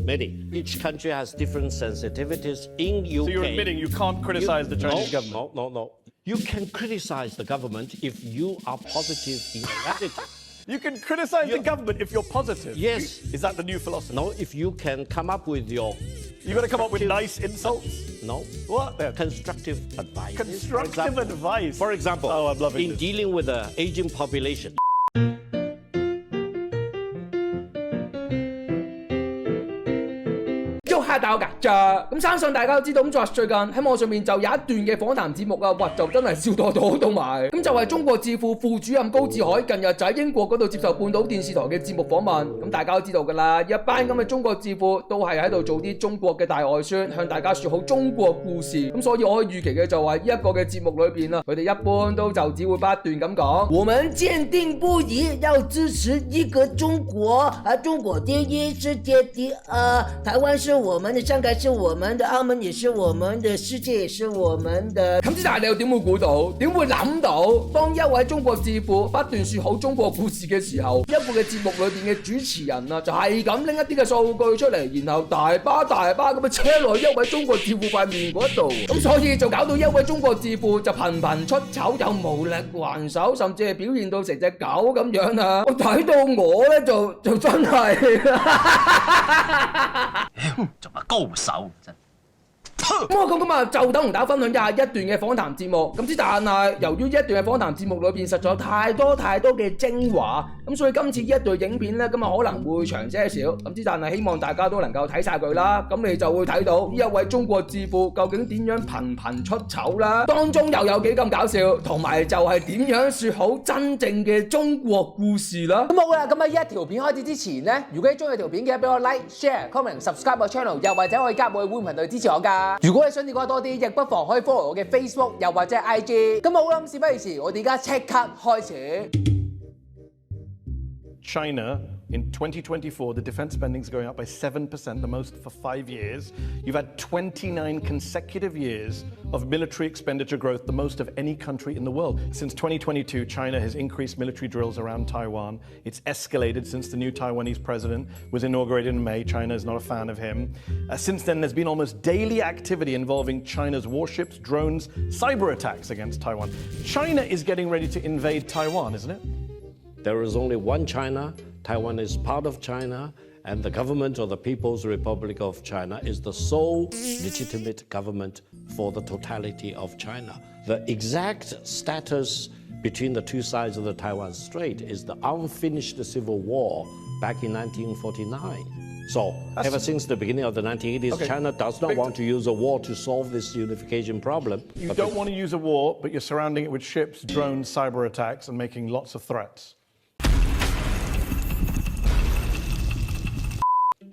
many. Each country has different sensitivities. In UK, So you're admitting you can't criticize the Chinese government? No. You can criticize the government if you are positive in attitude. You can criticize the government if you're positive? Yes. Is that the new philosophy? No, if you can come up with your... You've got to come up with nice insults? No. What? Constructive advice. Constructive advice? For example, I'm loving in this. dealing with the aging population, 大家㗎，咁相信大家都知道，咁最近喺網上面就有一段嘅訪談節目啊，哇，就真係笑到肚都埋。咁就係中國智庫副主任高志海近日就喺英國嗰度接受半島電視台嘅節目訪問。咁大家都知道㗎啦，一班咁嘅中國智庫都係喺度做啲中國嘅大外宣，向大家説好中國故事。咁所以我可以預期嘅就係呢一個嘅節目裏邊啊，佢哋一般都就只會不斷咁講：我們堅定不移要支持一個中國啊，中國第一，世界第二，台灣是我們的。香港是我們的，澳門也是我們的，世界也是我們的。咁之但係你又點會估到？點會諗到？當一位中國智庫不斷説好中國故事嘅時候，一個嘅節目裏邊嘅主持人啊，就係咁拎一啲嘅數據出嚟，然後大巴咁樣車落一位中國智庫塊面嗰度。咁所以就搞到一位中國智庫就頻頻出醜，又無力還手，甚至係表現到成隻狗咁樣啊！我睇到我咧就真係。仲係高手真。咁啊，就等同大家分享一下一段嘅訪談節目。咁之但係由於一段嘅訪談節目裏邊實在有太多嘅精華，咁所以今次呢一段影片咧，咁啊可能會長些少。咁之但係希望大家都能夠睇晒佢啦。咁你就會睇到呢一位中國智庫究竟點樣頻出醜啦，當中又有幾咁搞笑，同埋就係點樣説好真正嘅中國故事啦。咁好啦，咁喺呢一條片開始之前咧，如果你中意條片嘅，俾我 like、share、comment、subscribe 我 channel， 又或者可以加入我嘅會員頻道支持我㗎。如果你想了解多啲，亦不妨可以 follow 我嘅 Facebook 又或者 IG。咁好啦，事不宜遲，我哋而家即刻開始。China, in 2024, the defense spending is going up by 7%, the most for 5 years. You've had 29 consecutive years of military expenditure growth, the most of any country in the world. Since 2022, China has increased military drills around Taiwan. It's escalated since the new Taiwanese president was inaugurated in May. China is not a fan of him. Since then, there's been almost daily activity involving China's warships, drones, cyber attacks against Taiwan. China is getting ready to invade Taiwan, isn't it? there is only one China. Taiwan is part of China, and the government of the People's Republic of China is the sole legitimate government for the totality of China. The exact status between the two sides of the Taiwan Strait is the unfinished civil war back in 1949. So ever since the beginning of the 1980s, China does not want to use a war to solve this unification problem. You don't want to use a war, but you're surrounding it with ships, drones, cyber attacks, and making lots of threats.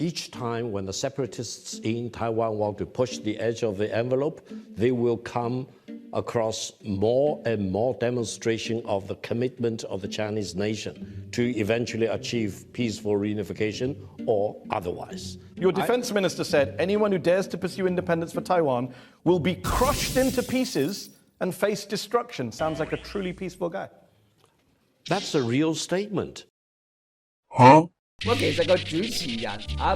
Each time when the separatists in Taiwan want to push the edge of the envelope, they will come across more and more demonstration of the commitment of the Chinese nation to eventually achieve peaceful reunification or otherwise. Your defense minister said anyone who dares to pursue independence for Taiwan will be crushed into pieces and face destruction. Sounds like a truly peaceful guy. That's a real statement. Huh?咁其實個主持人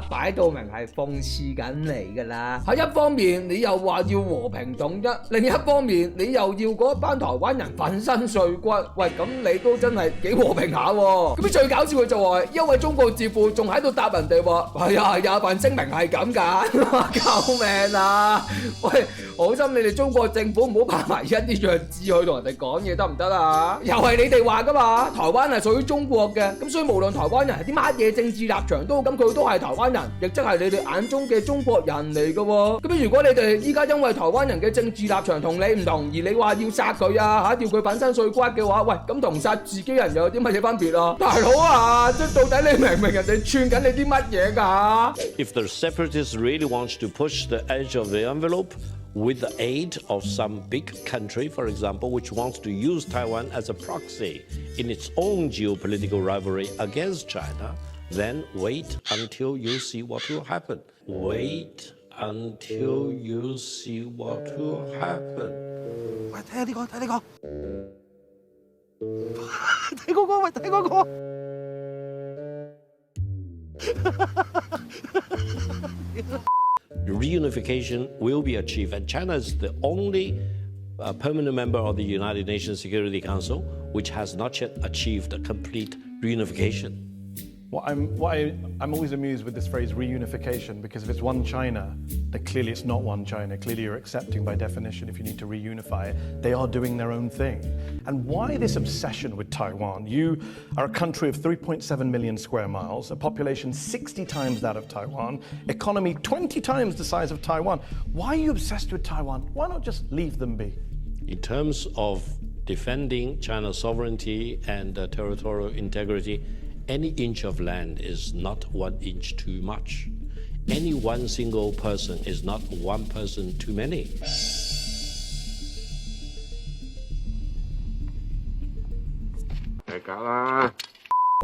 擺到明係諷刺緊你㗎啦。喺一方面你又話要和平統一，另一方面你又要嗰班台灣人粉身碎骨。喂，咁你都真係幾和平下喎。咁最搞笑嘅就係一位中國智庫仲喺度答人哋話：係啊，份聲明係咁㗎。救命啊！喂，好心你哋中國政府唔好拍埋一啲弱智去同人哋講嘢得唔得啊？又係你哋話㗎嘛，台灣係屬於中國嘅，咁所以無論台灣人係啲乜嘢政治立場都好，咁佢都係台灣人，亦即係你哋眼中嘅中國人嚟嘅喎。咁如果你哋依家因為台灣人嘅政治立場同你唔同，而你話要殺佢要佢粉身碎骨嘅話，喂，咁同殺自己人又有啲乜嘢分別啊？大佬啊，即係到底你明唔明人哋串緊你啲乜嘢㗎？ If the separatists really want to push the edge of the envelope with the aid of some big country, for example, which wants to use Taiwan as a proxy in its own geopolitical rivalry against China, then wait until you see what will happen. Wait until you see what will happen. 喂，睇下呢個，睇呢個，睇嗰個，喂，睇嗰個。Reunification will be achieved, and China is the only permanent member of the United Nations Security Council which has not yet achieved a complete reunification. I'm always amused with this phrase reunification, because if it's one China, then clearly it's not one China. Clearly you're accepting by definition if you need to reunify. They are doing their own thing. And why this obsession with Taiwan? You are a country of 3.7 million square miles, a population 60 times that of Taiwan, economy 20 times the size of Taiwan. Why are you obsessed with Taiwan? Why not just leave them be? In terms of defending China's sovereignty and territorial integrity, any inch of land is not 1 inch too much. Any one single person is not one person too many.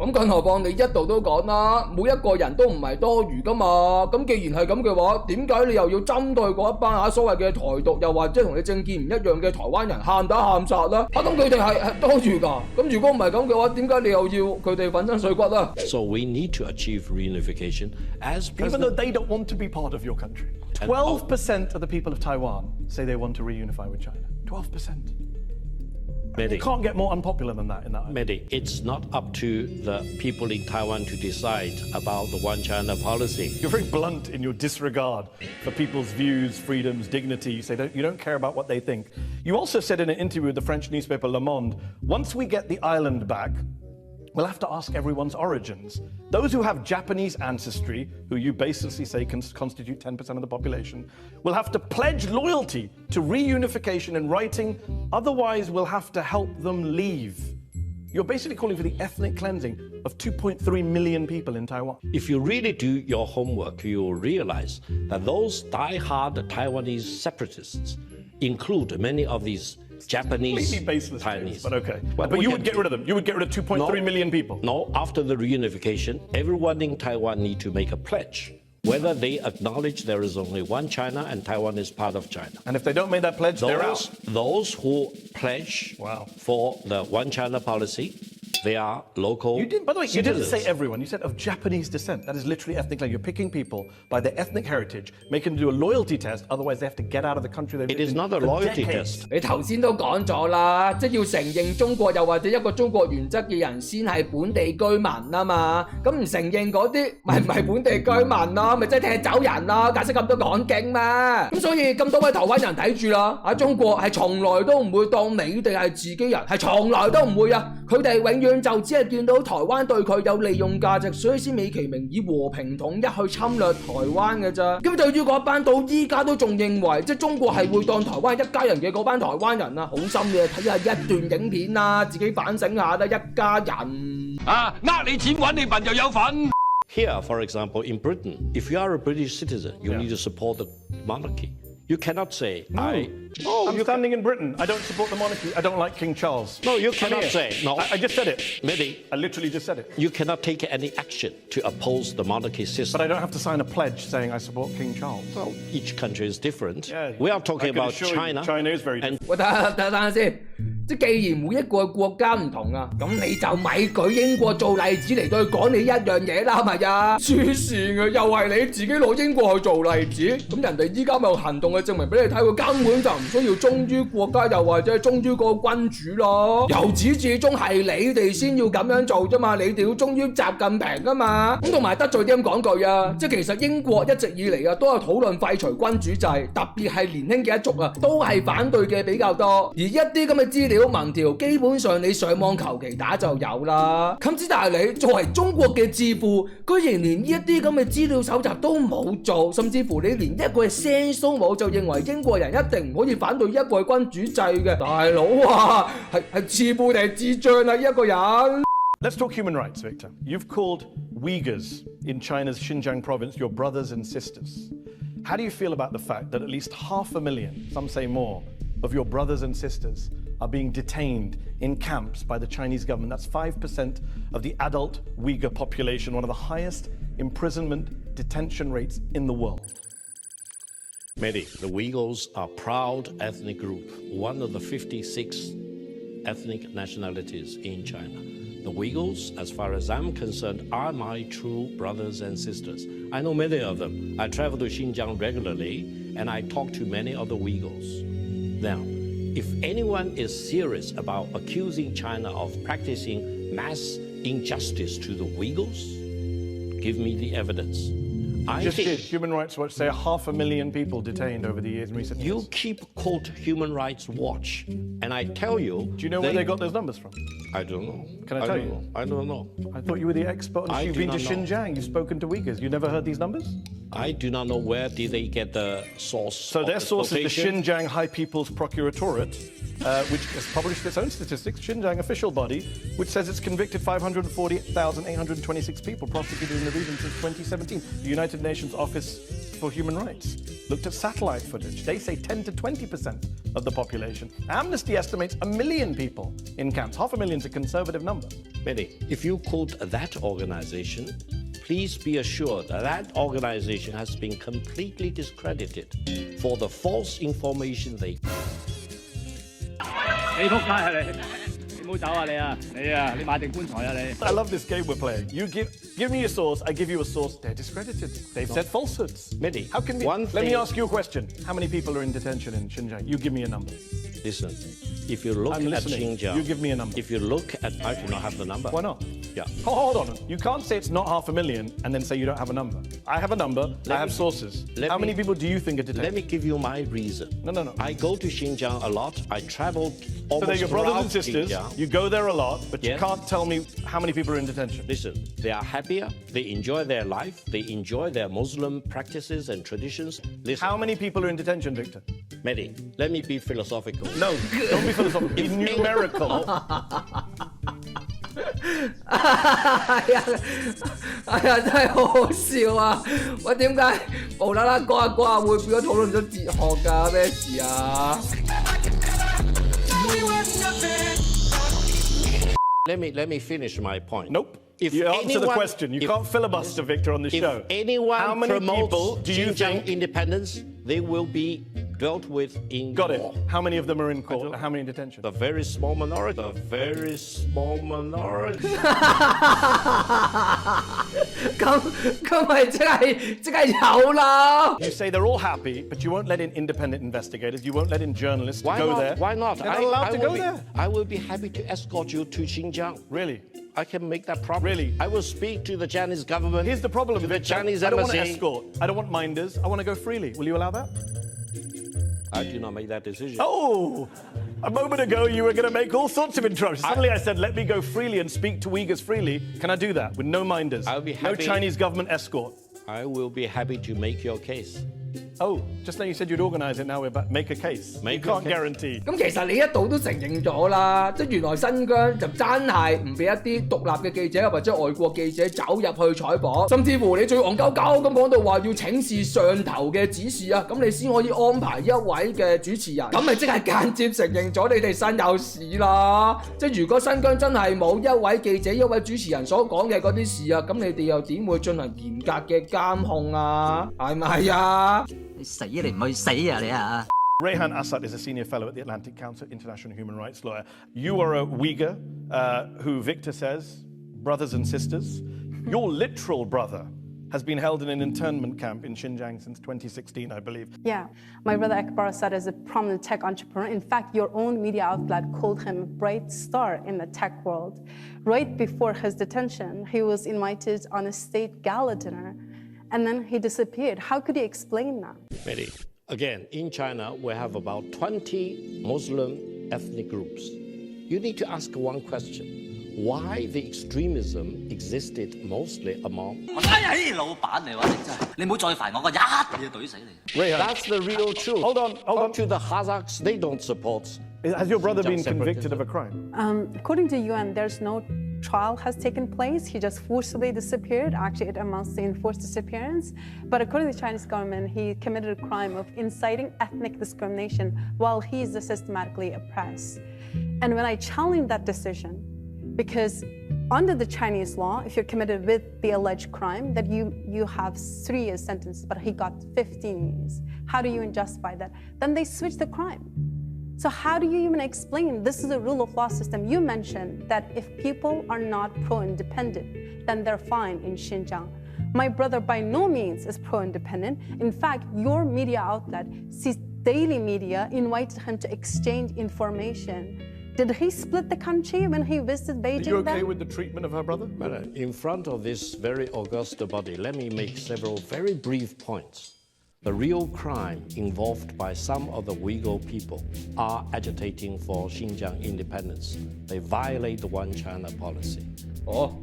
咁更何況你一度都講啦，每一個人都唔係多餘噶嘛。咁既然係咁嘅話，點解你又要針對嗰一班所謂嘅台獨，又或者同你政見唔一樣嘅台灣人喊打喊殺啦？咁佢哋係多餘㗎。咁如果唔係咁嘅話，點解你又要佢哋粉身碎骨啊？ So we need to achieve reunification as Even though they don't want to be part of your country. 12% of the people of Taiwan say they want to reunify with China. 12%. You can't get more unpopular than that in that. Mehdi, it's not up to the people in Taiwan to decide about the one China policy. You're very blunt in your disregard for people's views, freedoms, dignity. You say you don't care about what they think. You also said in an interview with the French newspaper Le Monde, once we get the island back, we'll have to ask everyone's origins. Those who have Japanese ancestry, who you basically say constitute 10% of the population, will have to pledge loyalty to reunification in writing, otherwise we'll have to help them leave. You're basically calling for the ethnic cleansing of 2.3 million people in Taiwan. If you really do your homework, you will realize that those die-hard Taiwanese separatists include many of these Japanese completely baseless Chinese. But okay. Well, but you would get rid of them. You would get rid of 2.3 million people. No, after the reunification, everyone in Taiwan need to make a pledge, whether they acknowledge there is only one China and Taiwan is part of China. And if they don't make that pledge, they're out. Those who pledge for the one China policy, they are local By the way, you didn't citizens. say everyone. You said of Japanese descent. That is literally ethnic. You're picking people by their ethnic heritage, making them do a loyalty test. Otherwise, they have to get out of the country. It is not a loyalty test. 你頭先都講咗啦，即係要承認中國又或者一個中國原則嘅人先係本地居民啊嘛。咁唔承認嗰啲，咪唔係本地居民咯，咪即係踢走人咯。解釋咁多講經咩？咁所以咁多位台灣人睇住啦，喺中國係從來都唔會當你哋係自己人，係從來都唔會啊！佢哋永遠就只係見到台灣對佢有利用價值，所以先美其名以和平統一去侵略台灣嘅咋。咁對於嗰班到依家都仲認為即係中國係會當台灣一家人嘅嗰班台灣人啊，好心嘅睇下一段影片啦，自己反省下啦，一家人啊，你錢揾你笨又有份。Here, for example, in Britain, if you are a British citizen, you need to support the monarchy. You cannot say, I'm standing in Britain. I don't support the monarchy. I don't like King Charles. No, you cannot say. No. I just said it. Mehdi, I literally just said it. you cannot take any action to oppose the monarchy system. But I don't have to sign a pledge saying I support King Charles. Well, each country is different. Yeah, We are talking I can about assure you, China. China is very different. 喂，等下先，即係既然每一個國家唔同啊，咁你就咪舉英國做例子嚟對講你一樣嘢啦，係咪啊？黐線嘅，又係你自己攞英國去做例子，咁人哋依家咪用行動去證明俾你睇，佢根本就唔需要忠於國家，又或者係忠於個君主咯。由始至終係你哋先要咁樣做啫嘛，你哋要忠於習近平噶嘛。咁同埋得罪啲咁講句啊，即係其實英國一直以嚟啊都有討論廢除君主制，特別係年輕嘅一族啊，都係反對嘅比較多。而一啲咁嘅資料民調，基本上你上網求其打就有啦。咁之但係你作為中國嘅智庫，居然連呢一啲咁嘅資料搜集都冇做，甚至乎你連一個 sense 都冇，就認為英國人一定唔可以反對一個君主制嘅，大佬啊，係智庫定係智障啊？呢一個人。Let's talk human rights, Victor. You've called Uyghurs in China's Xinjiang province your brothers and sisters. How do you feel about the fact that at least 500,000, some say more, of your brothers and sisters are being detained in camps by the Chinese government? That's 5% of the adult Uyghur population, one of the highest imprisonment detention rates in the world. Mehdi, the Uyghurs are a proud ethnic group, one of the 56 ethnic nationalities in China. The Uyghurs, as far as I'm concerned, are my true brothers and sisters. I know many of them. I travel to Xinjiang regularly, and I talk to many of the Uyghurs. Now, if anyone is serious about accusing China of practicing mass injustice to the Uyghurs, give me the evidence. I Just think did Human Rights Watch say 500,000 people detained over the years in recent years? you keep quote Human Rights Watch, and I tell you... Do you know where they got those numbers from? I don't know. Can I tell you? I don't know. I thought you were the expert on this. You've been to Xinjiang, you've spoken to Uyghurs. You never heard these numbers? I do not know where did they get the source. So their source is the Xinjiang High People's Procuratorate, which has published its own statistics, Xinjiang official body, which says it's convicted 540,826 people prosecuted in the region since 2017. The United Nations Office for Human Rights looked at satellite footage. They say 10 to 20% of the population. Amnesty estimates 1 million people in camps. 500,000 is a conservative number. Mehdi, if you quote that organization, please be assured that that organization has been completely discredited for the false information they... 你仆街啊你！你唔好走啊你啊！你買定棺材啊你！ I love this game we're playing. You give me a source, I give you a source. They're discredited. They've said falsehoods. Mehdi, How can let me ask you a question. How many people are in detention in Xinjiang? You give me a number. Listen, if you look I'm at listening. Xinjiang... You give me a number. If you look at... I do not have the number. Why not? Yeah. Hold on. You can't say it's not 500,000 and then say you don't have a number. I have a number. I have sources. How many people do you think are detained? Let me give you my reason. No. I go to Xinjiang a lot. I travel almost So they're your brothers and throughout sisters. Xinjiang. You go there a lot, but you Yes. can't tell me how many people are in detention. Listen, they are happier. They enjoy their life. They enjoy their Muslim practices and traditions. Listen, How many people are in detention, Victor? Mehdi, let me be philosophical. No, don't be philosophical. Be numerical. 哎呀，真係好好笑啊！喂，點解無啦啦講下講下會變咗討論咗哲學㗎？咩事啊？ Let me finish my point. Nope. If You answer the anyone- question. You if- can't filibuster, Victor, on the If show. anyone How many people promotes do you Xinjiang think... independence, they will be dealt with in Got it. law. How many of them are in court and how many in detention? The very small minority. The very small minority. 咁咪即係有啦。 You say they're all happy, but you won't let in independent investigators. You won't let in journalists to Why go not? there. Why not? They're not allowed to go there. I will be happy to escort you to Xinjiang. Really? I can make that promise. Really? I will speak to the Chinese government. Here's the problem to with the Chinese I don't want to embassy. escort. I don't want minders. I want to go freely. Will you allow that? I do not make that decision. Oh, a moment ago you were going to make all sorts of interruptions. Suddenly I said, let me go freely and speak to Uyghurs freely. Can I do that with no minders? I'll be No happy. Chinese government escort. I will be happy to make your case. Oh, just now you said you'd organise it. Now we're about make a case. Make you a can't case. guarantee. 咁其實你一度都承認咗啦，即係原來新疆就真係唔俾一啲獨立嘅記者或者外國記者走入去採訪，甚至乎你最戇鳩鳩咁講到話要請示上頭嘅指示啊，咁你先可以安排一位嘅主持人，咁咪即係間接承認咗你哋新有事啦。即係如果新疆真係冇一位記者、一位主持人所講嘅嗰啲事啊，咁你哋又點會進行嚴格嘅監控啊？係咪啊？ 你死你唔去死啊你啊！ Rayhan Assad is a senior fellow at the Atlantic Council, international human rights lawyer. You are a Uyghur who Victor says, brothers and sisters. Your literal brother has been held in an internment camp in Xinjiang since 2016, I believe. Yeah, my brother Akbar Assad is a prominent tech entrepreneur. In fact, your own media outlet called him a bright star in the tech world. Right before his detention, he was invited on a state gala dinner, and then he disappeared. How could you explain that? Mehdi, again, in China, we have about 20 Muslim ethnic groups. You need to ask one question. Why the extremism existed mostly among... 我真係老闆嚟喎，你真係，你唔好再煩我，我一嘢懟死你。 Rayhan, That's the real truth. Hold on. Talk to the Kazakhs, they don't support... has your brother been Xinjiang convicted of a separatism. crime? According to UN, there's no trial has taken place. He just forcibly disappeared. Actually, it amounts to enforced disappearance. But according to the Chinese government, he committed a crime of inciting ethnic discrimination while he's systematically oppressed. And when I challenged that decision, because under the Chinese law, if you're committed with the alleged crime, that you have 3 years sentence, but he got 15 years. How do you justify that? Then they switched the crime. So how do you even explain this is a rule of law system? You mentioned that if people are not pro-independent, then they're fine in Xinjiang. My brother by no means is pro-independent. In fact, your media outlet, daily media, invited him to exchange information. Did he split the country when he visited Beijing? Are you okay with the treatment of her brother? Well, in front of this very august body, let me make several very brief points. The real crime involved by some of the Uyghur people are agitating for Xinjiang independence. They violate the One China policy. 哦，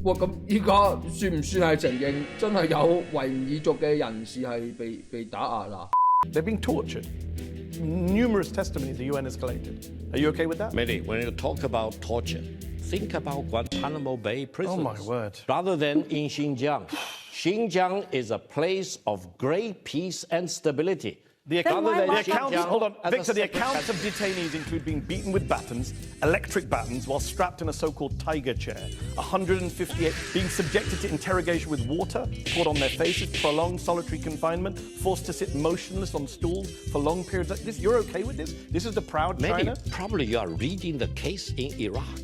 哇！咁依家算唔算係承認真係有維吾爾族嘅人士係被打壓啦？ They're being tortured. Numerous testimonies the UN has collected. Are you okay with that? Mehdi, when you talk about torture, think about Guantanamo Bay prisons. Oh my word. Rather than in Xinjiang. Xinjiang is a place of great peace and stability. The accounts of detainees include being beaten with batons, electric batons, while strapped in a so-called tiger chair. 158 being subjected to interrogation with water poured on their faces, prolonged solitary confinement, forced to sit motionless on stools for long periods like this. You're okay with this? This is the proud China? Maybe, probably you are reading the case in Iraq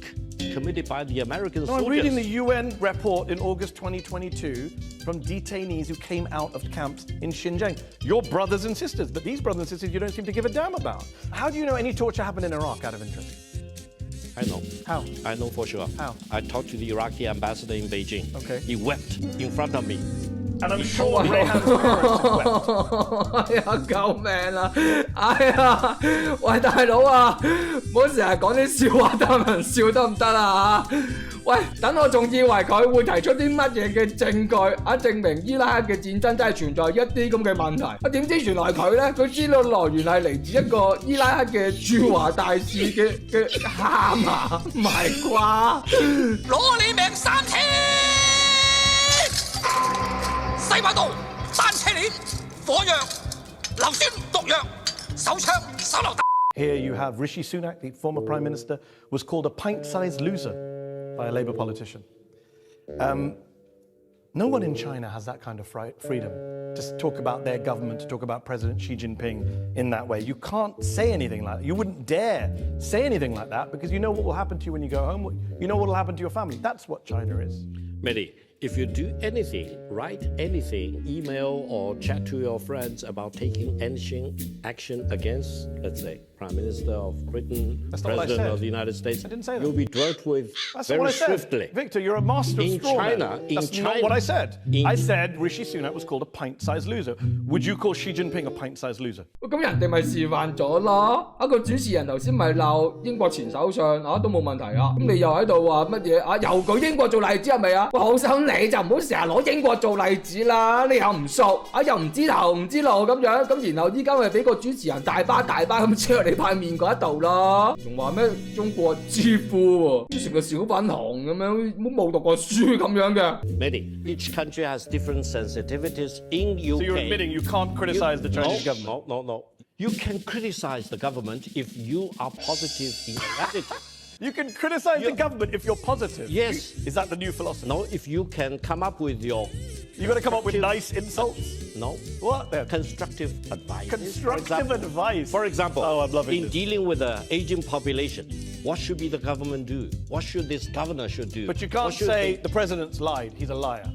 committed by the American soldiers. I'm reading the UN report in August 2022 from detainees who came out of camps in Xinjiang. Your brothers and sisters, but these brothers and sisters you don't seem to give a damn about. How do you know any torture happened in Iraq, out of interest? I know. How? I know for sure. How? I talked to the Iraqi ambassador in Beijing. Okay. He wept in front of me. And I'm sure Rehan's parents have wept. 哎呀，救命啊！哎呀，喂，大佬啊，唔好成日講啲笑話得人笑得唔得啊？喂，等我仲以為佢會提出啲乜嘢嘅證據證明伊拉克嘅戰爭真係存在一啲咁嘅問題。點知原來佢咧，佢資料來源係嚟自一個伊拉克嘅駐華大使嘅喊啊，唔係啩？攞你命3000！西馬道單車鏈、火藥、硫酸毒藥、手槍、手榴彈。Here you have Rishi Sunak, the former Prime Minister, was called a pint-sized loser by a Labour politician. No one in China has that kind of freedom to talk about their government, to talk about President Xi Jinping in that way. You can't say anything like that. You wouldn't dare say anything like that because you know what will happen to you when you go home. You know what will happen to your family. That's what China is. Mehdi, if you do anything, write anything, email or chat to your friends about taking any action against, let's say, Prime Minister of Britain, President of the United States, I didn't say that. You'll be dealt with That's very what I said. swiftly. Victor, you're a master of straw man. That's not what I said. I said Rishi Sunak was called a pint-sized loser. Would you call Xi Jinping a pint-sized loser? 咁人哋咪示範咗咯。個主持人頭先咪鬧英國前首相都冇問題啊。咁你又喺度話乜嘢又舉英國做例子係咪啊？好心你就唔好成日攞英國做例子啦。你又唔熟又唔知頭唔知路咁樣，咁然後依家咪俾個主持人大巴咁車你塊面嗰一度咯，仲話咩中國之父喎，成個小粉紅咁樣，冇讀過書咁樣嘅。Mehdi, each country has different sensitivities. In UK, So you're admitting you can't criticize the Chinese government? No. You can criticize the government if you are positive in your attitude. You can criticize the government if you're positive. Yes. Is that the new philosophy? No, if you can come up with your... You've got to come up with nice insults? No. What then? Constructive advice. Constructive advice. For example, I'm loving in dealing with the aging population, what should be the government do? What should this governor should do? But you can't say the president's lied. He's a liar.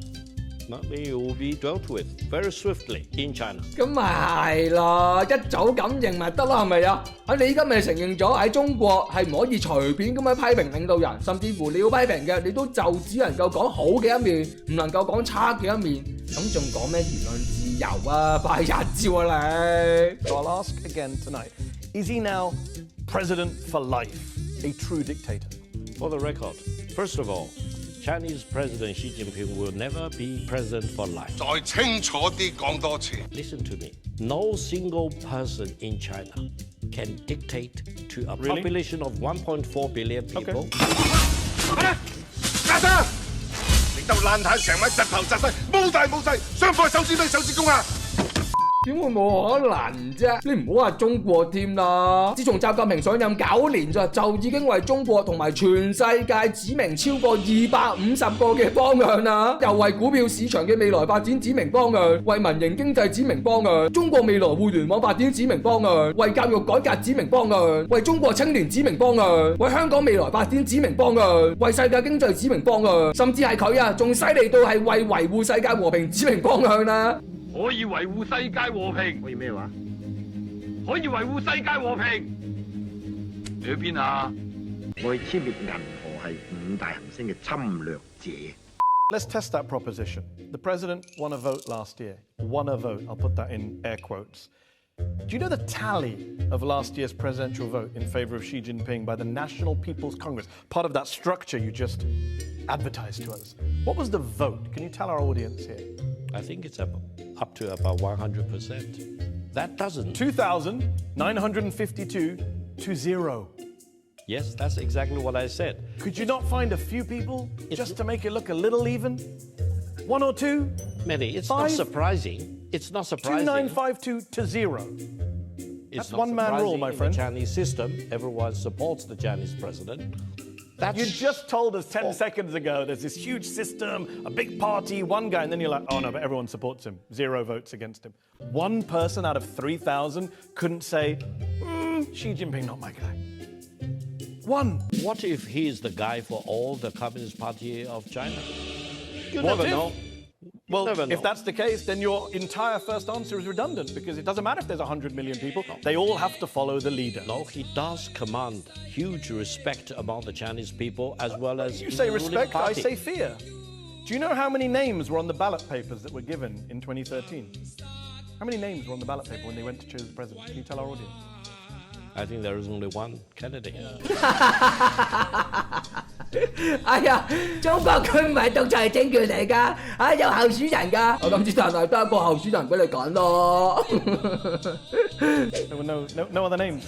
No, it will be dealt with very swiftly in China. 咁咪係咯，一早咁認咪得啦，係咪啊？你依家咪承認咗喺中國係唔可以隨便咁樣批評領導人，甚至乎你要批評嘅，你都就只能夠講好嘅一面，唔能夠講差嘅一面。咁仲講咩言論自由啊？拜日照啊你！ So I'll ask again tonight: Is he now president for life, a true dictator? For the record, first of all, Chinese President Xi Jinping will never be president for life. 再清楚啲講多次。 Listen to me. No single person in China can dictate to a population of 1.4 billion people. 家生，你兜爛攤成晚窒頭窒勢，冇大冇細，雙方手指對手指公啊！點會冇可能啫？你唔好話中國添啦，自從習近平上任9年咋，就已經為中國同埋全世界指明超過250個嘅方向啦，又為股票市場嘅未來發展指明方向，為民營經濟指明方向，中國未來互聯網發展指明方向，為教育改革指明方向，為中國青年指明方向，為香港未來發展指明方向，為世界經濟指明方向，甚至係佢啊，仲犀利到係為維護世界和平指明方向啦。可以維護世界和平。可以咩話？可以維護世界和平。你去邊啊？我去殲滅銀河系5大行星嘅侵略者。Let's test that proposition. The president won a vote last year. Won a vote. I'll put that in air quotes. Do you know the tally of last year's presidential vote in favor of Xi Jinping by the National People's Congress, part of that structure you just advertised to us? What was the vote? Can you tell our audience here? I think it's up to about 100%. That doesn't. 2,952 to 0. Yes, that's exactly what I said. Could you not find a few people just to make it look a little even? One or two? Many. It's Five? not surprising. It's not surprising. 2,952 to 0. It's That's not one man rule, my surprising in friend. the Chinese system. Everyone supports the Chinese president. You just told us 10 seconds ago there's this huge system, a big party, one guy, and then you're like, oh no, but everyone supports him. 0 votes against him. One person out of 3,000 couldn't say, Xi Jinping, not my guy. One. What if he is the guy for all the Communist Party of China? You What never if? know. Well, Never know. if that's the case, then your entire first answer is redundant because it doesn't matter if there's 100 million people. They all have to follow the leader. No, he does command huge respect among the Chinese people as well as You say in the ruling respect, I party. say fear. Do you know how many names were on the ballot papers that were given in 2013? How many names were on the ballot paper when they went to choose the president? Can you tell our audience? I think there is only one candidate. 哎呀，中國佢唔係獨裁政權嚟㗎，有候選人㗎。我咁之但係得一個候選人俾你揀咯。No other names.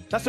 That's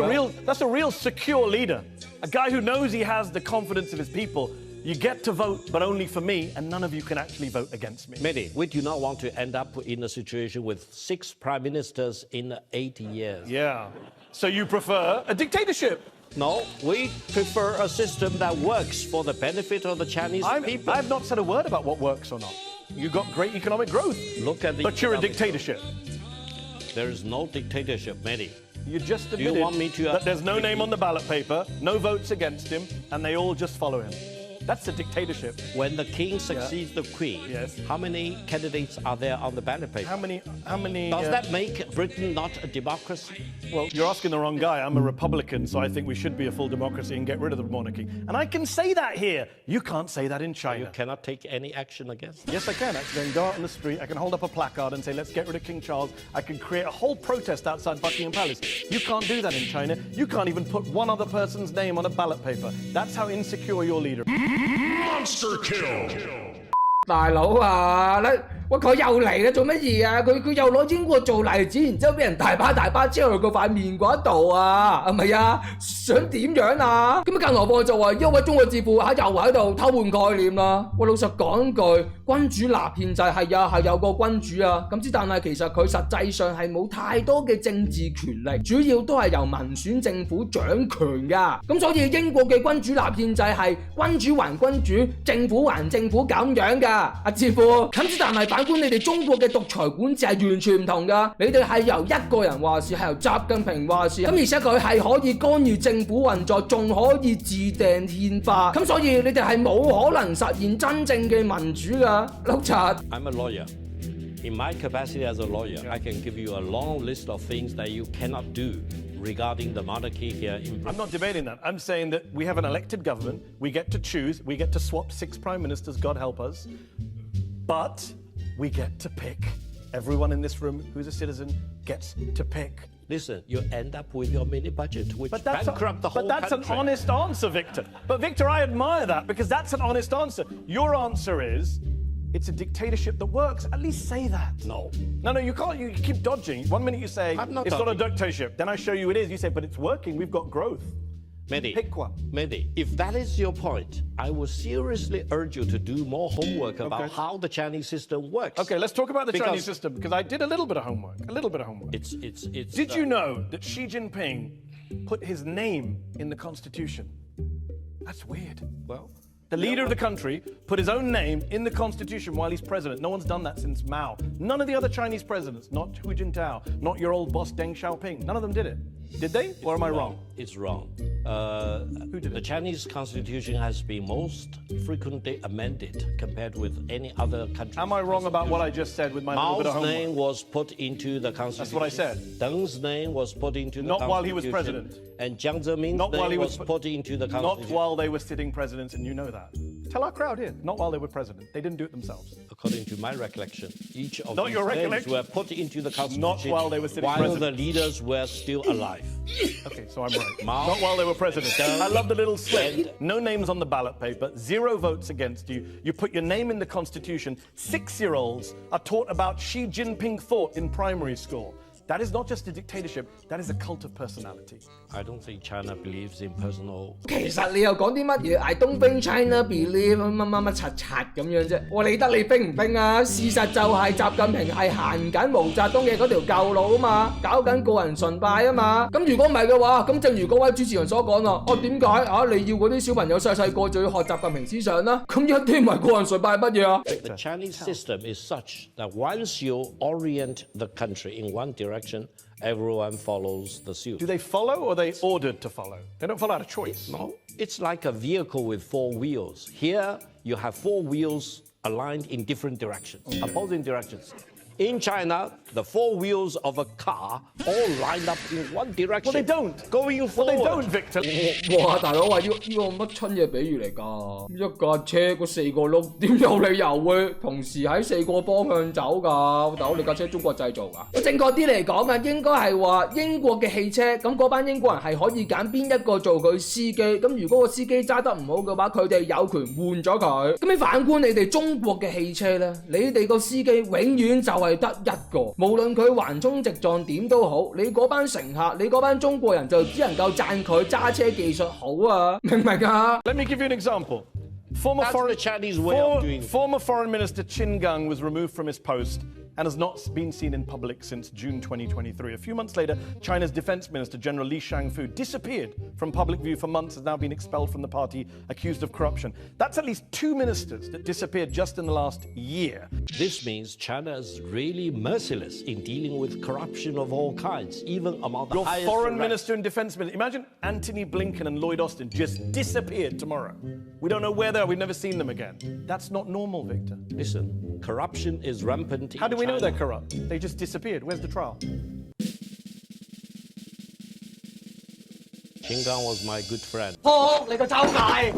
a real secure leader. A guy who knows he has the confidence of his people. You get to vote, but only for me, and none of you can actually vote against me. Mehdi, we do not want to end up in a situation with 6 prime ministers in 80 years. Yeah. So you prefer a dictatorship? No, we prefer a system that works for the benefit of the Chinese people. I've not said a word about what works or not. You got great economic growth. Look at the But you're a economic dictatorship. growth. There is no dictatorship, Mehdi. You just you admitted want me to, that there's no name on the ballot paper, no votes against him, and they all just follow him. That's a dictatorship. When the king succeeds the queen, Yes. how many candidates are there on the ballot paper? How many? Does that make Britain not a democracy? Well, you're asking the wrong guy. I'm a Republican, so I think we should be a full democracy and get rid of the monarchy. And I can say that here. You can't say that in China. You cannot take any action against it. Yes, I can. I can go out on the street. I can hold up a placard and say, let's get rid of King Charles. I can create a whole protest outside Buckingham Palace. You can't do that in China. You can't even put one other person's name on a ballot paper. That's how insecure your leader is. Monster kill. 大佬啊，喂佢又嚟啦，做乜嘢啊？佢又攞英國做例子，然之後俾人大巴車去個塊面嗰度啊，係咪啊？想點樣啊？咁更何況就話一位中國智庫又喺度偷換概念啦。喂，老實講句，君主立憲制係啊，係有個君主啊，咁之但係其實佢實際上係冇太多嘅政治權力，主要都係由民選政府掌權㗎。咁所以英國嘅君主立憲制係君主還君主，政府還政府咁樣㗎。阿智庫，咁之但係反觀你哋中國嘅獨裁管治係完全唔同㗎，你哋係由一個人話事，係由習近平話事，咁而且佢係可以干預政府運作，仲可以自訂憲法，咁所以你哋係冇可能實現真正嘅民主㗎，碌柒。I'm a lawyer. In my capacity as a lawyer, I can give you a long list of things that you cannot do regarding the monarchy here in Britain. I'm not debating that. I'm saying that we have an elected government. We get to choose. We get to swap 6 prime ministers, God help us. But we get to pick. Everyone in this room who's a citizen gets to pick. Listen, you end up with your mini budget, which bankrupt the whole But that's country. an honest answer, Victor. But Victor, I admire that because that's an honest answer. Your answer is, it's a dictatorship that works. At least say that. No. No, you can't. You keep dodging. One minute you say, I'm not it's not a dodging. dictatorship. Then I show you it is. You say, but it's working. We've got growth. Mehdi, Pick one. Mehdi, if that is your point, I would seriously urge you to do more homework about how the Chinese system works. Okay, let's talk about the Chinese system, because I did a little bit of homework. It's Did you know that Xi Jinping put his name in the constitution? That's weird. well, The leader of the country put his own name in the constitution while he's president. No one's done that since Mao. None of the other Chinese presidents, not Hu Jintao, not your old boss Deng Xiaoping, none of them did it. Did they? Or am I wrong? It's wrong. Who did The it? Chinese constitution has been most frequently amended compared with any other country. Am I wrong about what I just said with my little bit of Mao's homework? name was put into the constitution. That's what I said. Deng's name was put into the Not constitution. while he was president. And Jiang Zemin's Not while name he was put into the Not constitution. while they were sitting presidents, and you know that. Tell our crowd here. Not while they were president. They didn't do it themselves. According to my recollection, each of Not these your names recollection. were put into the constitution Not while they were sitting while president. the leaders were still alive. Okay, so I'm right. Mao. Not while they were president. I love the little slip. And- No names on the ballot paper, 0 votes against you. You put your name in the constitution. 6-year-olds are taught about Xi Jinping thought in primary school. That is not just a dictatorship, that is a cult of personality. I don't think China believes in personal. 其實你又講啲乜嘢？I don't think China believe 乜柒咁樣啫。我理得你冰唔冰啊？事實就係習近平係行緊毛澤東嘅嗰條舊路啊嘛，搞緊個人崇拜啊嘛。咁如果唔係嘅話，咁正如嗰位主持人所講啦，點解你要嗰啲小朋友細個就要學習近平思想啦？咁一啲唔係個人崇拜乜嘢啊？ The Chinese system is such that once you orient the country in one direction, everyone follows the suit. Do they follow or are they ordered to follow? They don't follow out of choice. No, it's like a vehicle with 4 wheels. Here, you have 4 wheels aligned in different directions, opposing directions. In China, the 4 wheels of a car all lined up in one direction. Well, they don't. Going Well, forward. they don't, Victor. 哇！大佬話呢個乜春嘢比喻嚟㗎？一架車嗰4個轆點有理由會同時喺4個方向走㗎？大佬你架車中國製造㗎？正確啲嚟講啊，應該係話英國嘅汽車，咁嗰班英國人係可以揀邊一個做佢司機。咁如果個司機揸得唔好嘅話，佢哋有權換咗佢。咁你反觀你哋中國嘅汽車咧，你哋個司機永遠就係得一個，無論佢橫衝直撞點都好，你嗰班乘客，你嗰班中國人就只能夠讚佢揸車技術好啊，明唔明啊？ Let me give you an example. Former That's foreign, the Chinese way of doing it. Former Foreign Minister Qin Gang was removed from his post and has not been seen in public since June 2023. A few months later, China's Defense Minister, General Li Shangfu, disappeared from public view for months, has now been expelled from the party, accused of corruption. That's at least 2 ministers that disappeared just in the last year. This means China is really merciless in dealing with corruption of all kinds, even among the Your highest foreign ranks. minister and defense minister. Imagine Antony Blinken and Lloyd Austin just disappeared tomorrow. We don't know where they are. We've never seen them again. That's not normal, Victor. Listen, corruption is rampant in How do we know China. they're corrupt? They just disappeared. Where's the trial? Xinjiang was my good friend. 撲你個周界！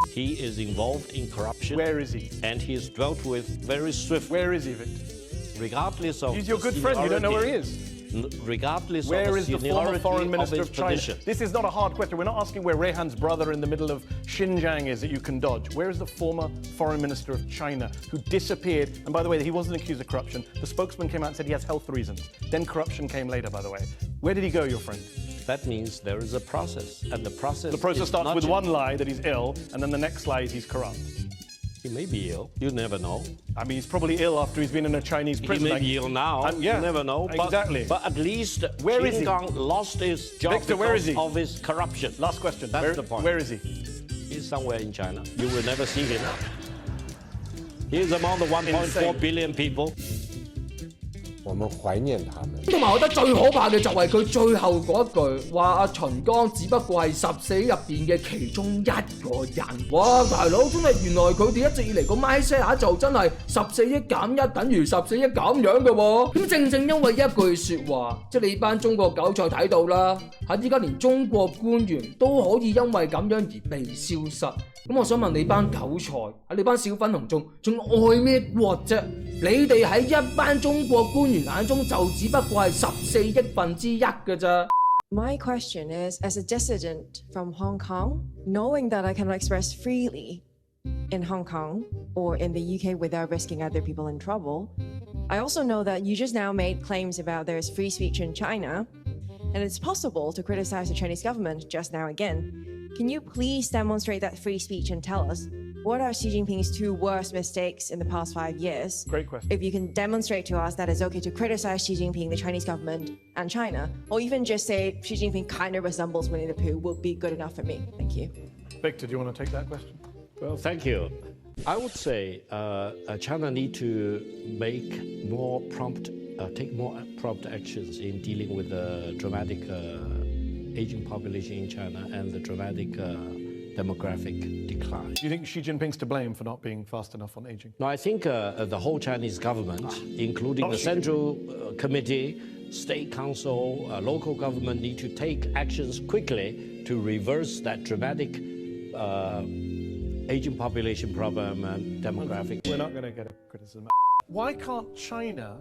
He is involved in corruption. Where is he? And he is dealt with very swiftly. Where is he, Victor? Regardless of He's your the good friend. You don't know where he seniority. is. Regardless Where of is the the former seniority foreign minister his of China? position. This is not a hard question. We're not asking where Rehan's brother in the middle of Xinjiang is that you can dodge. Where is the former foreign minister of China who disappeared? And by the way, he wasn't accused of corruption. The spokesman came out and said he has health reasons. Then corruption came later, by the way. Where did he go, your friend? That means there is a process, and the process. The process is starts not with just- one lie that he's ill, and then the next lie is he's corrupt. He may be ill. You never know. I mean, he's probably ill after he's been in a Chinese prison. He may be ill now. Yeah, You never know. But, exactly. But at least Where is he? Xinjiang lost his job Victor, where is because he? of his corruption. Last question. That's the point. Where is he? He's somewhere in China. You will never see him. He's among the 1.4 billion people. 我們懷念他們。同埋我覺得最可怕嘅就係佢最後嗰一句話阿秦剛只不過係14入邊嘅其中一個人。哇！大佬真係原來佢哋一直以嚟個 mindset 就真係14億減1等於14億咁樣嘅喎。咁正正因為一句説話，即係你班中國韭菜睇到啦，喺依家連中國官員都可以因為咁樣而被消失。咁我想問你班韭菜，喺你班小粉紅仲愛咩國啫？你哋喺一班中國官員眼中就只不過係14億分之一嘅咋。My question is, as a dissident from Hong Kong, knowing that I cannot express freely in Hong Kong or in the UK without risking other people in trouble, I also know that you just now made claims about there's free speech in China, and it's possible to criticize the Chinese government just now again. Can you please demonstrate that free speech and tell us what are Xi Jinping's 2 worst mistakes in the past 5 years? Great question. If you can demonstrate to us that it's okay to criticize Xi Jinping, the Chinese government, and China, or even just say Xi Jinping kind of resembles Winnie the Pooh, would be good enough for me. Thank you. Victor, do you want to take that question? Well, thank you. I would say China need to make more take more prompt actions in dealing with the dramatic aging population in China and the dramatic demographic decline. Do you think Xi Jinping's to blame for not being fast enough on aging? No, I think the whole Chinese government, including the Central Committee, State Council, local government, need to take actions quickly to reverse that dramatic aging population problem and demographic. We're not going to get a criticism. Why can't China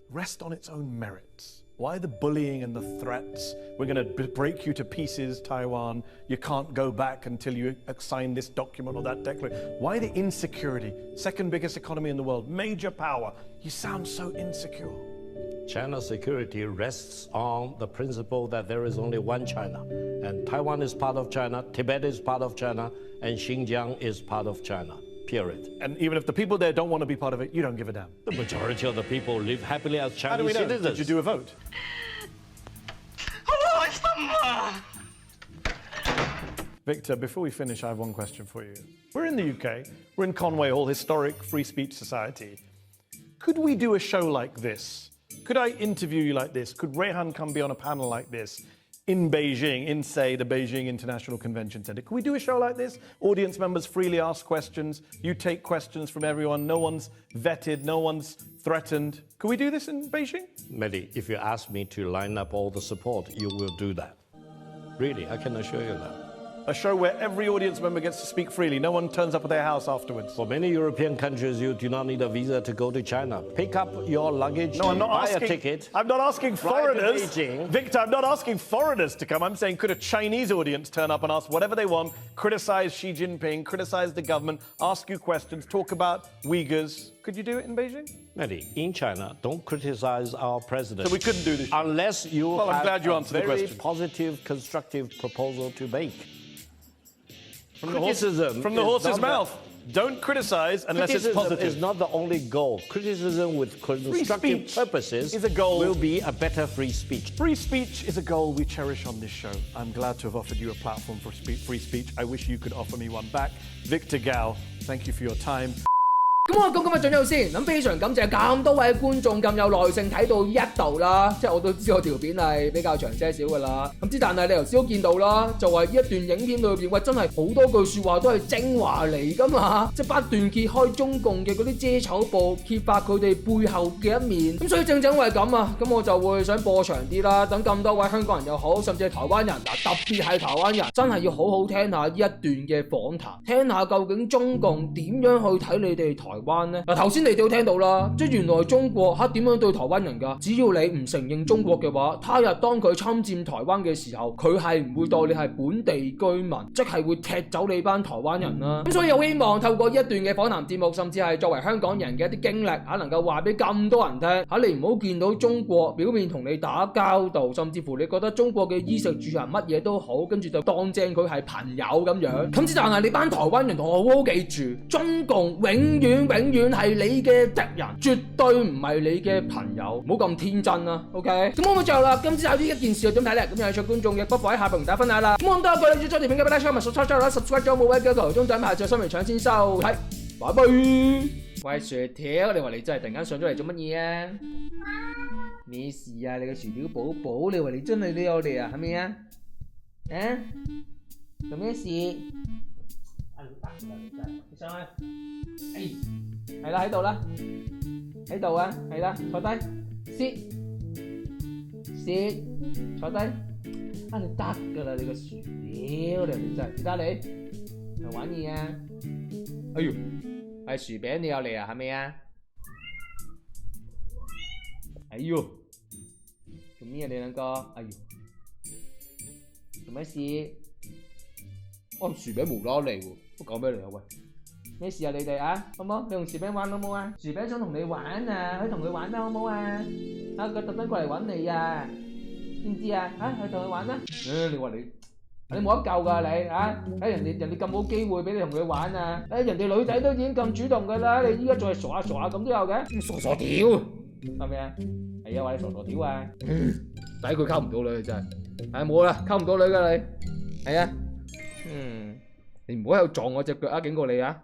rest on its own merits? Why the bullying and the threats? We're going to break you to pieces, Taiwan. You can't go back until you sign this document or that declaration. Why the insecurity? Second biggest economy in the world, major power. You sound so insecure. China's security rests on the principle that there is only one China. And Taiwan is part of China, Tibet is part of China, and Xinjiang is part of China. Period. And even if the people there don't want to be part of it, you don't give a damn. The majority of the people live happily as How do we Chinese know? citizens. Did you do a vote? Victor, before we finish, I have one question for you. We're in the UK. We're in Conway Hall, historic free speech society. Could we do a show like this? Could I interview you like this? Could Rehan come be on a panel like this in Beijing, in, say, the Beijing International Convention Center? Could we do a show like this? Audience members freely ask questions. You take questions from everyone. No one's vetted. No one's threatened. Could we do this in Beijing? Mehdi, if you ask me to line up all the support, you will do that. Really, I can assure you that. A show where every audience member gets to speak freely. No one turns up at their house afterwards. For many European countries, you do not need a visa to go to China. Pick up your luggage, No, I'm not buy asking, a ticket. I'm not asking fly to foreigners. Beijing. Victor, I'm not asking foreigners to come. I'm saying could a Chinese audience turn up and ask whatever they want, criticize Xi Jinping, criticize the government, ask you questions, talk about Uyghurs. Could you do it in Beijing? Mehdi, in China, don't criticize our president. So we couldn't do this. Unless you Well, I'm have glad you a answered the very question. positive, constructive proposal to make. From the horse's mouth. Don't criticize unless it's Criticism positive. is not the only goal. Criticism with constructive speech purposes is a goal. will be a better free speech. Free speech is a goal we cherish on this show. I'm glad to have offered you a platform for free speech. I wish you could offer me one back. Victor Gao, thank you for your time. 咁我講今日進咗先，咁非常感謝咁多位觀眾咁有耐性睇到一度啦，即係我都知我條片係比較長些少噶啦，咁之但係你頭先都見到啦，就話呢一段影片裏邊，喂真係好多句説話都係精華嚟噶嘛，即係不斷揭開中共嘅嗰啲遮醜布，揭發佢哋背後嘅一面，咁所以正為咁啊，咁我就會想播長啲啦，等咁多位香港人又好，甚至係台灣人嗱，特別係台灣人，真係要好好聽下呢一段嘅訪談，聽下究竟中共點樣去睇你哋台灣呢？嗱，頭先你哋都聽到啦，即係原來中國點樣對台灣人㗎？只要你唔承認中國嘅話，他日當佢侵佔台灣嘅時候，佢係唔會當你係本地居民，即係會踢走你班台灣人啦。咁所以有希望透過一段嘅訪談節目，甚至係作為香港人嘅一啲經歷能夠話俾咁多人聽你唔好見到中國表面同你打交道，甚至乎你覺得中國嘅衣食住行乜嘢都好，跟住就當正佢係朋友咁樣。咁之但係你班台灣人同我好好記住，中共永遠係你嘅敵人，絕對唔係你嘅朋友，唔好咁天真啦 ，OK？ 咁我最後啦，今次有呢一件事又點睇咧？咁有趣觀眾嘅不妨喺下邊同大家分享啦。咁我咁多一句，你中意條片嘅 like、share 同 subscribe 咗冇位嘅球鐘仔，下次有新聞搶先收睇，拜拜。喂，薯條，你話你真係突然間上咗嚟做乜嘢啊？咩事啊？你個薯條寶寶，你話你真係都有嚟啊？係咪啊？做咩事？你上去。係啦，喺度啦，喺度啊，係啦，坐低，sit，坐低，你得㗎啦，你個薯條，你真係，而家你又玩嘢啊？哎呦，係薯餅你又嚟啊？係咪啊？哎呦，做咩啊你兩個？哎呦，做咩事？薯餅無啦啦嚟喎，我講咩嚟啊喂？咩事啊你哋啊？好冇？你同薯餅玩好冇啊？薯餅想同你玩啊，去同佢玩啦好冇啊？啊佢特登過嚟揾你啊，知唔知啊？去同佢玩啦。你話你冇得救㗎你啊！人哋咁好機會俾你同佢玩啊！人哋女仔都已經咁主動㗎啦，你依家再傻下咁都有嘅，傻屌係咪啊？係啊，話你傻屌啊！抵佢溝唔到女真係，冇啦，溝唔到女㗎你，係啊，你唔好喺度撞我隻腳啊！警告你啊！